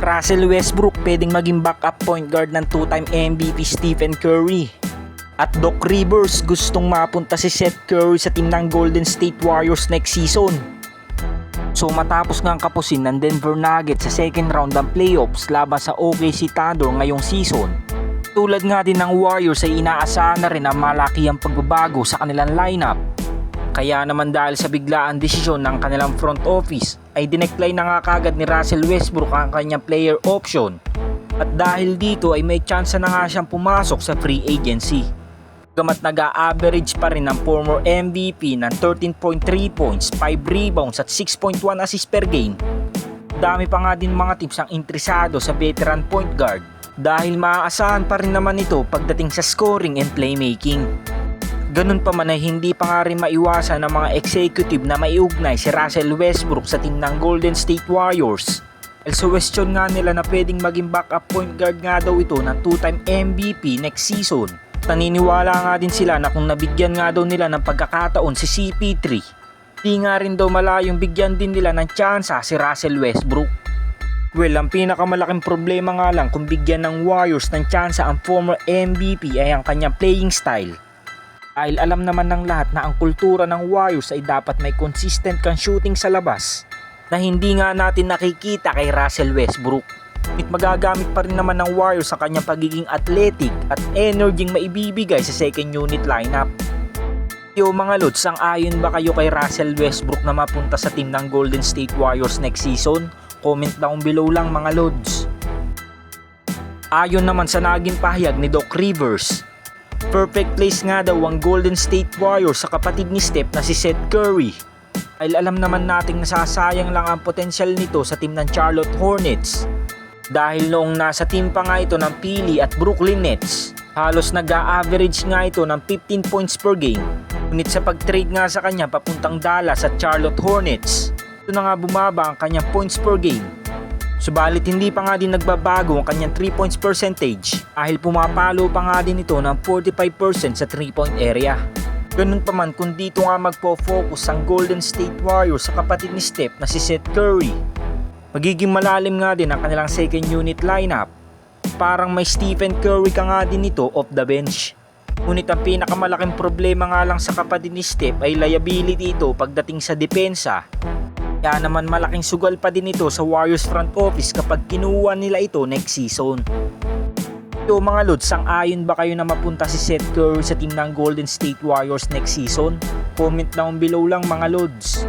Russell Westbrook pwedeng maging backup point guard ng two-time MVP Stephen Curry. At Doc Rivers gustong mapunta si Seth Curry sa team ng Golden State Warriors next season. So matapos nga kapusin ng Denver Nuggets sa second round ng playoffs laban sa OKC Thunder ngayong season, tulad nga din ng Warriors ay inaasahan na rin ang malakihang pagbabago sa kanilang lineup. Kaya naman dahil sa biglaan desisyon ng kanilang front office ay dinecline na nga kagad ni Russell Westbrook ang kanyang player option. At dahil dito ay may chance na nga siyang pumasok sa free agency. Gamat nag-a-average pa rin ng former MVP ng 13.3 points, 5 rebounds at 6.1 assists per game, dami pa nga din mga teams ang interesado sa veteran point guard dahil maaasahan pa rin naman ito pagdating sa scoring and playmaking. Ganun pa man ay hindi pa nga rin maiwasan ng mga executive na maiugnay si Russell Westbrook sa team ng Golden State Warriors. Also question nga nila na pwedeng maging backup point guard nga daw ito ng two-time MVP next season. Naniniwala nga din sila na kung nabigyan nga daw nila ng pagkakataon si CP3, di nga rin daw malayong bigyan din nila ng tsansa si Russell Westbrook. Well, ang pinakamalaking problema nga lang kung bigyan ng Warriors ng tsansa ang former MVP ay ang kanyang playing style. Dahil alam naman ng lahat na ang kultura ng Warriors ay dapat may consistent kang shooting sa labas na hindi nga natin nakikita kay Russell Westbrook. Magagamit pa rin naman ng Warriors sa kanyang pagiging athletic at energy maibibigay sa second unit lineup. Yo mga Lods, sang-ayon ba kayo kay Russell Westbrook na mapunta sa team ng Golden State Warriors next season? Comment down below lang mga Lods. Ayon naman sa naging pahayag ni Doc Rivers, perfect place nga daw ang Golden State Warriors sa kapatid ni Steph na si Seth Curry. Dahil alam naman nating nasasayang lang ang potensyal nito sa team ng Charlotte Hornets. Dahil noong nasa team pa nga ito ng Philly at Brooklyn Nets, halos nag-a-average nga ito ng 15 points per game. Ngunit sa pag-trade nga sa kanya papuntang Dallas at Charlotte Hornets, ito na nga bumaba ang kanyang points per game. Subalit hindi pa nga din nagbabago ang kanyang 3 points percentage dahil pumapalo pa nga din ito ng 45% sa 3-point area. Ganun pa man kung dito nga magpo-focus ang Golden State Warriors sa kapatid ni Steph na si Seth Curry, magiging malalim nga din ang kanilang second unit lineup. Parang may Stephen Curry ka nga din ito off the bench. Ngunit ang pinakamalaking problema nga lang sa kapatid ni Steph ay liability ito pagdating sa depensa. Kaya naman malaking sugal pa din ito sa Warriors front office kapag kinuha nila ito next season. Ito mga Lods, sang-ayon ba kayo na mapunta si Seth Curry sa team ng Golden State Warriors next season? Comment down below lang mga Lods.